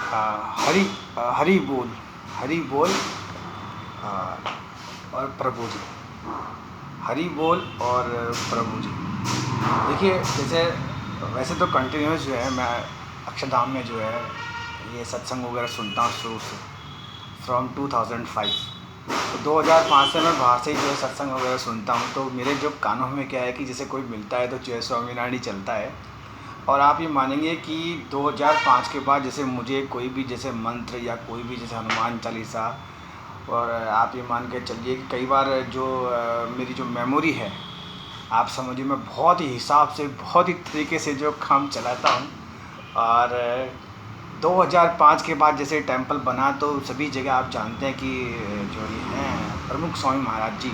हरि हरि बोल, हरि बोल और प्रभु जी, हरि बोल और प्रभु जी। देखिए, जैसे वैसे तो कंटिन्यूस जो है मैं अक्षरधाम में जो है ये सत्संग वगैरह सुनता हूँ शुरू से, फ्रॉम 2005। तो 2005 से मैं बाहर से ही जो है सत्संग वगैरह सुनता हूँ। तो मेरे जो कानों में क्या है कि जैसे कोई मिलता है तो जय स्वामीनारायण ही चलता है। और आप ये मानेंगे कि 2005 के बाद जैसे मुझे कोई भी जैसे मंत्र या कोई भी जैसे हनुमान चालीसा, और आप ये मान के चलिए कि कई बार जो मेरी जो मेमोरी है, आप समझिए मैं बहुत ही हिसाब से बहुत ही तरीके से जो काम चलाता हूँ। और 2005 के बाद जैसे टेंपल बना तो सभी जगह आप जानते हैं कि जो ये हैं प्रमुख स्वामी महाराज जी,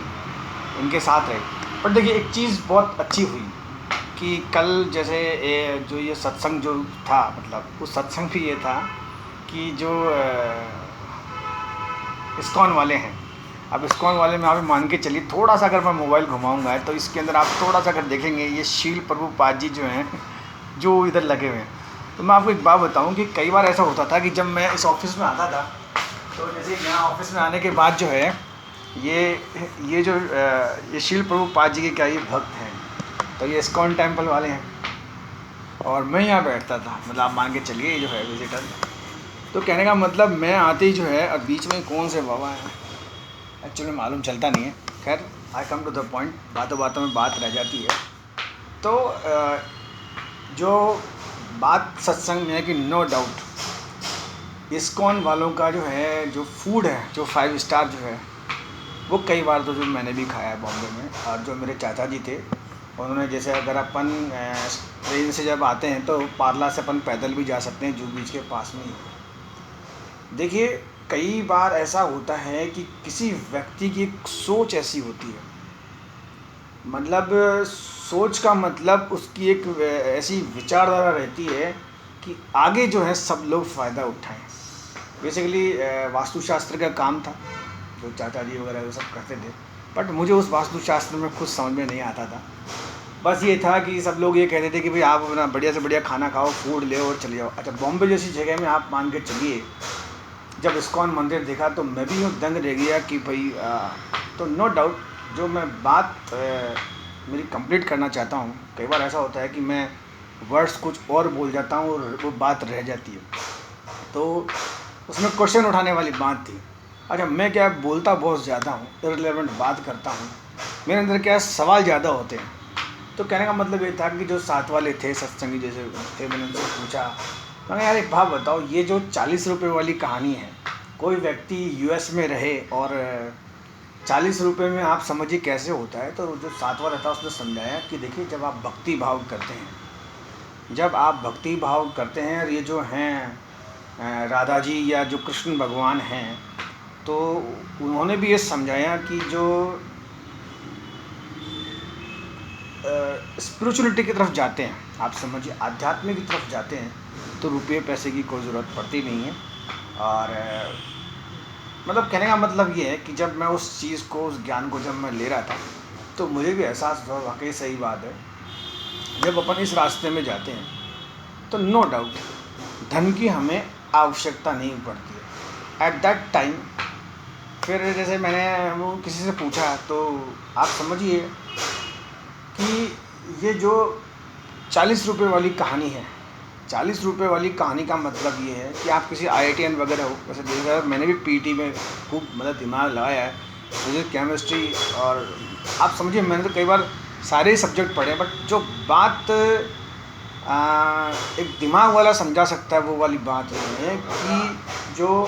इनके साथ रहे। पर देखिए एक चीज़ बहुत अच्छी हुई कि कल जैसे जो ये सत्संग जो था, मतलब उस सत्संग भी ये था कि जो इस्कॉन वाले हैं, अब इस्कॉन वाले में आप मान के चलिए, थोड़ा सा अगर मैं मोबाइल घुमाऊंगा तो इसके अंदर आप थोड़ा सा अगर देखेंगे ये शील प्रभुपाद जी जो हैं जो इधर लगे हुए हैं। तो मैं आपको एक बात बताऊं कि कई बार ऐसा होता था कि जब मैं इस ऑफिस में आता था, तो जैसे यहाँ ऑफिस में आने के बाद जो है ये जो ये शील प्रभुपाद जी के क्या ये भक्त हैं, तो ये इस्कॉन टेम्पल वाले हैं। और मैं यहाँ बैठता था, मतलब आप मान के चलिए ये जो है विजिटर। तो कहने का मतलब मैं आते ही जो है, और बीच में कौन से बाबा हैं एक्चुअली मालूम चलता नहीं है। खैर आई कम टू द पॉइंट, बातों बातों में बात रह जाती है। तो जो बात सत्संग में है कि नो डाउट इस्कॉन वालों का जो है जो फूड है, जो 5 स्टार जो है, वो कई बार तो जो मैंने भी खाया है बॉम्बे में। और जो मेरे चाचा जी थे उन्होंने, जैसे अगर अपन ट्रेन से जब आते हैं तो पार्ला से अपन पैदल भी जा सकते हैं, जूहू बीच के पास में ही। देखिए कई बार ऐसा होता है कि किसी व्यक्ति की एक सोच ऐसी होती है, मतलब सोच का मतलब उसकी एक ऐसी विचारधारा रहती है कि आगे जो है सब लोग फ़ायदा उठाएं। बेसिकली वास्तुशास्त्र का काम था जो चाचा जी वगैरह वो सब करते थे, बट मुझे उस वास्तुशास्त्र में कुछ समझ में नहीं आता था। बस ये था कि सब लोग ये कहते थे कि भाई आप अपना बढ़िया से बढ़िया खाना खाओ, फूड ले और चले जाओ। अच्छा, बॉम्बे जैसी जगह में आप मान के चलिए, जब इस्कॉन मंदिर देखा तो मैं भी यूँ दंग रह गया कि भाई तो नो डाउट जो मैं बात मेरी कंप्लीट करना चाहता हूँ, कई बार ऐसा होता है कि मैं वर्ड्स कुछ और बोल जाता हूँ और वो बात रह जाती है। तो उसमें क्वेश्चन उठाने वाली बात थी। अच्छा, मैं क्या बोलता बहुत ज़्यादा हूँ, इररिलेवेंट बात करता हूँ, मेरे अंदर क्या सवाल ज़्यादा होते हैं। तो कहने का मतलब ये था कि जो साथ वाले थे सत्संगी जैसे थे, मैंने उनसे पूछा, मैंने यार एक बात बताओ, ये जो 40 रुपये वाली कहानी है, कोई व्यक्ति यूएस में रहे और 40 रुपये में आप समझिए कैसे होता है। तो जो साथ वाला था उसने समझाया कि देखिए जब आप भक्ति भाव करते हैं, जब आप भक्ति भाव करते हैं, और ये जो हैं राधा जी या जो कृष्ण भगवान हैं, तो उन्होंने भी ये समझाया कि जो स्पिरिचुअलिटी की तरफ जाते हैं, आप समझिए आध्यात्मिक की तरफ जाते हैं, तो रुपये पैसे की कोई ज़रूरत पड़ती नहीं है। और मतलब कहने का मतलब ये है कि जब मैं उस चीज़ को, उस ज्ञान को जब मैं ले रहा था, तो मुझे भी एहसास हुआ वाकई सही बात है, जब अपन इस रास्ते में जाते हैं तो नो डाउट धन की हमें आवश्यकता नहीं पड़ती है एट दैट टाइम। फिर जैसे मैंने वो किसी से पूछा, तो आप समझिए कि ये जो 40 रुपये वाली कहानी है, 40 रुपये वाली कहानी का मतलब ये है कि आप किसी IITian वगैरह हो, वैसे देखा मैंने भी पीटी में खूब मतलब दिमाग लगाया है, मुझे केमिस्ट्री, और आप समझिए मैंने तो कई बार सारे सब्जेक्ट पढ़े, बट जो बात एक दिमाग वाला समझा सकता है वो वाली बात है कि जो